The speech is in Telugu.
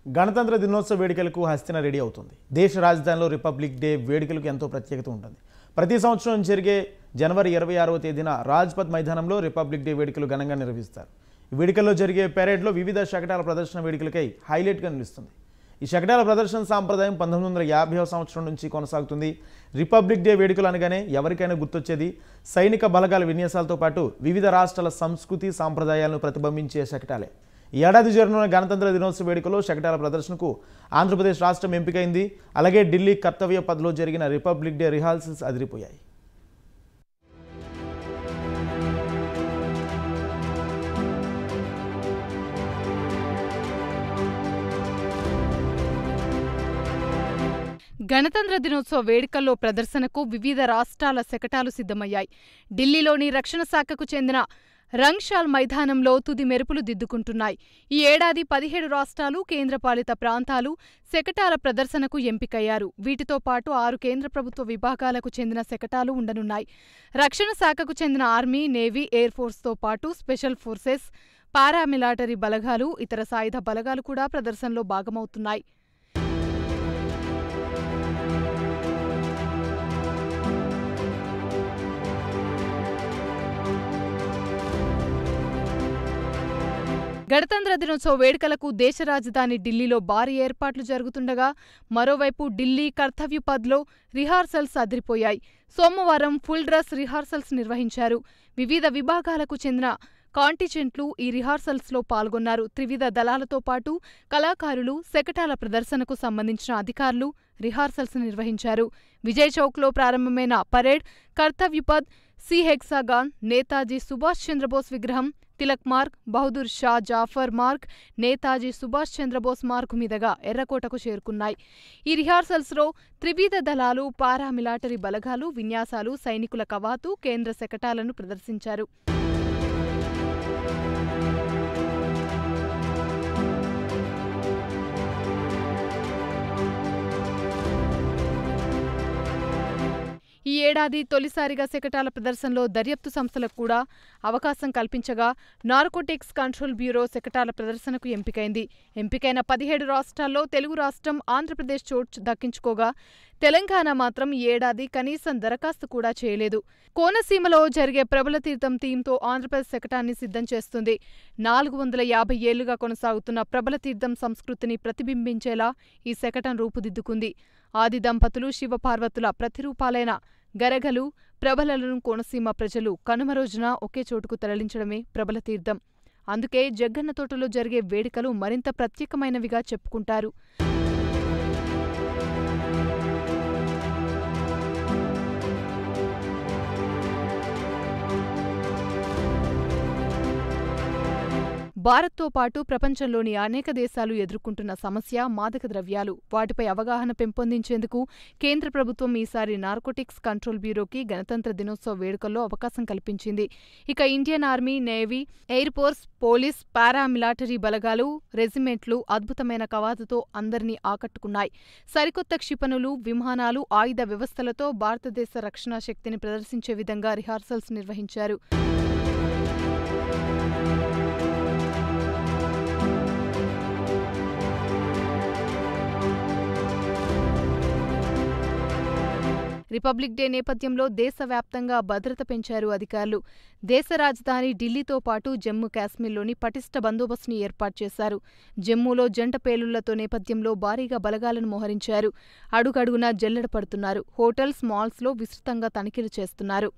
గణతంత్ర దినోత్సవ వేడుకలకు హస్తిన రెడీ అవుతుంది. దేశ రాజధానిలో రిపబ్లిక్ డే వేడుకలకు ఎంతో ప్రత్యేకత ఉంటుంది. ప్రతి సంవత్సరం జరిగే జనవరి 26వ తేదీన రాజ్పథ్ మైదానంలో రిపబ్లిక్ డే వేడుకలు ఘనంగా నిర్వహిస్తారు. ఈ వేడుకల్లో జరిగే పెరేడ్లో వివిధ శకటాల ప్రదర్శన వేడుకలకై హైలైట్గా నిలుస్తుంది. ఈ శకటాల ప్రదర్శన సాంప్రదాయం 1950వ సంవత్సరం నుంచి కొనసాగుతుంది. రిపబ్లిక్ డే వేడుకలు అనగానే ఎవరికైనా గుర్తొచ్చేది సైనిక బలగాల విన్యాసాలతో పాటు వివిధ రాష్ట్రాల సంస్కృతి సాంప్రదాయాలను ప్రతిబింబించే శకటాలే. ఈ ఏడాది జరగనున్న గణతంత్ర దినోత్సవ వేడుకలో శకటాల ప్రదర్శనకు ఆంధ్రప్రదేశ్ రాష్ట్రం ఎంపికైంది. అలాగే ఢిల్లీ కర్తవ్య పథ్లో జరిగిన రిపబ్లిక్ డే రిహార్సల్స్ అదిరిపోయాయి. గణతంత్ర దినోత్సవ వేడుకల్లో ప్రదర్శనకు వివిధ రాష్ట్రాల శకటాలు సిద్ధమయ్యాయి. ఢిల్లీలోని రక్షణ శాఖకు చెందిన రంగ్షాల్ మైదానంలో తుది మెరుపులు దిద్దుకుంటున్నాయి. ఈ ఏడాది 17 రాష్ట్రాలు, కేంద్రపాలిత ప్రాంతాలు శకటాల ప్రదర్శనకు ఎంపికయ్యారు. వీటితో పాటు 6 కేంద్ర ప్రభుత్వ విభాగాలకు చెందిన శకటాలు ఉండనున్నాయి. రక్షణ శాఖకు చెందిన ఆర్మీ, నేవీ, ఎయిర్ ఫోర్స్తో పాటు స్పెషల్ ఫోర్సెస్, పారామిలిటరీ బలగాలు, ఇతర సాయుధ బలగాలు కూడా ప్రదర్శనలో భాగమవుతున్నాయి. గణతంత్ర దినోత్సవ వేడుకలకు దేశ రాజధాని ఢిల్లీలో భారీ ఏర్పాట్లు జరుగుతుండగా మరోవైపు ఢిల్లీ కర్తవ్య పథ్లో రిహార్సల్స్ అదిరిపోయాయి. సోమవారం ఫుల్ డ్రెస్ రిహార్సల్స్ నిర్వహించారు. వివిధ విభాగాలకు చెందిన కాంటిజెంట్లు ఈ రిహార్సల్స్లో పాల్గొన్నారు. త్రివిధ దళాలతో పాటు కళాకారులు, శకటాల ప్రదర్శనకు సంబంధించిన అధికారులు రిహార్సల్స్ నిర్వహించారు. విజయ్ చౌక్లో ప్రారంభమైన పరేడ్ కర్తవ్య పథ్, సి హెక్సాగాన్, నేతాజీ సుభాష్ చంద్రబోస్ విగ్రహం, తిలక్ మార్గ్, బహదూర్ షా జాఫర్ మార్గ్, నేతాజీ సుభాష్ చంద్రబోస్ మార్గ్ మీదుగా ఎర్రకోటకు చేరుకున్నాయి. ఈ రిహార్సల్స్లో త్రివిధ దళాలు, పారామిలిటరీ బలగాలు విన్యాసాలు, సైనికుల కవాతు, కేంద్ర శకటాలను ప్రదర్శించారు. ఈ ఏడాది తొలిసారిగా శకటాల ప్రదర్శనలో దర్యాప్తు సంస్థలకు కూడా అవకాశం కల్పించగా నార్కోటిక్స్ కంట్రోల్ బ్యూరో శకటాల ప్రదర్శనకు ఎంపికైంది. ఎంపికైన 17 రాష్ట్రాల్లో తెలుగు రాష్ట్రం ఆంధ్రప్రదేశ్ చోటు దక్కించుకోగా తెలంగాణ మాత్రం ఈ ఏడాది కనీసం దరఖాస్తు కూడా చేయలేదు. కోనసీమలో జరిగే ప్రబల తీర్థం థీమ్తో ఆంధ్రప్రదేశ్ శకటాన్ని సిద్ధం చేస్తుంది. 450 ఏళ్లుగా కొనసాగుతున్న ప్రబల తీర్థం సంస్కృతిని ప్రతిబింబించేలా ఈ శకటం రూపుదిద్దుకుంది. ఆది దంపతులు శివపార్వతుల ప్రతిరూపాలైన గరగలు, ప్రబలలను కోనసీమ ప్రజలు కనుమ రోజున ఒకే చోటుకు తరలించడమే ప్రబల తీర్థం. అందుకే జగ్గన్న తోటలో జరిగే వేడుకలు మరింత ప్రత్యేకమైనవిగా చెప్పుకుంటారు. భారత్తో పాటు ప్రపంచంలోని అనేక దేశాలు ఎదుర్కొంటున్న సమస్య మాదక ద్రవ్యాలు. వాటిపై అవగాహన పెంపొందించేందుకు కేంద్ర ప్రభుత్వం ఈసారి నార్కోటిక్స్ కంట్రోల్ బ్యూరోకి గణతంత్ర దినోత్సవ వేడుకల్లో అవకాశం కల్పించింది. ఇక Indian army, navy, air force, police, paramilitary బలగాలు, రెజిమెంట్లు అద్భుతమైన కవాతుతో అందరినీ ఆకట్టుకున్నాయి. సరికొత్త క్షిపణులు, విమానాలు, ఆయుధ వ్యవస్థలతో భారతదేశ రక్షణ శక్తిని ప్రదర్శించే విధంగా రిహార్సల్స్ నిర్వహించారు. రిపబ్లిక్ డే నేపథ్యంలో దేశవ్యాప్తంగా భద్రత పెంచారు అధికారులు. దేశ రాజధాని ఢిల్లీతో పాటు జమ్మూ కాశ్మీర్లోని పటిష్ట బందోబస్తును ఏర్పాటు చేశారు. జమ్మూలో జంట పేలుళ్లతో నేపథ్యంలో భారీగా బలగాలను మోహరించారు. అడుగడుగునా జల్లెడ పడుతున్నారు. హోటల్స్, మాల్స్లో విస్తృతంగా తనిఖీలు చేస్తున్నారు.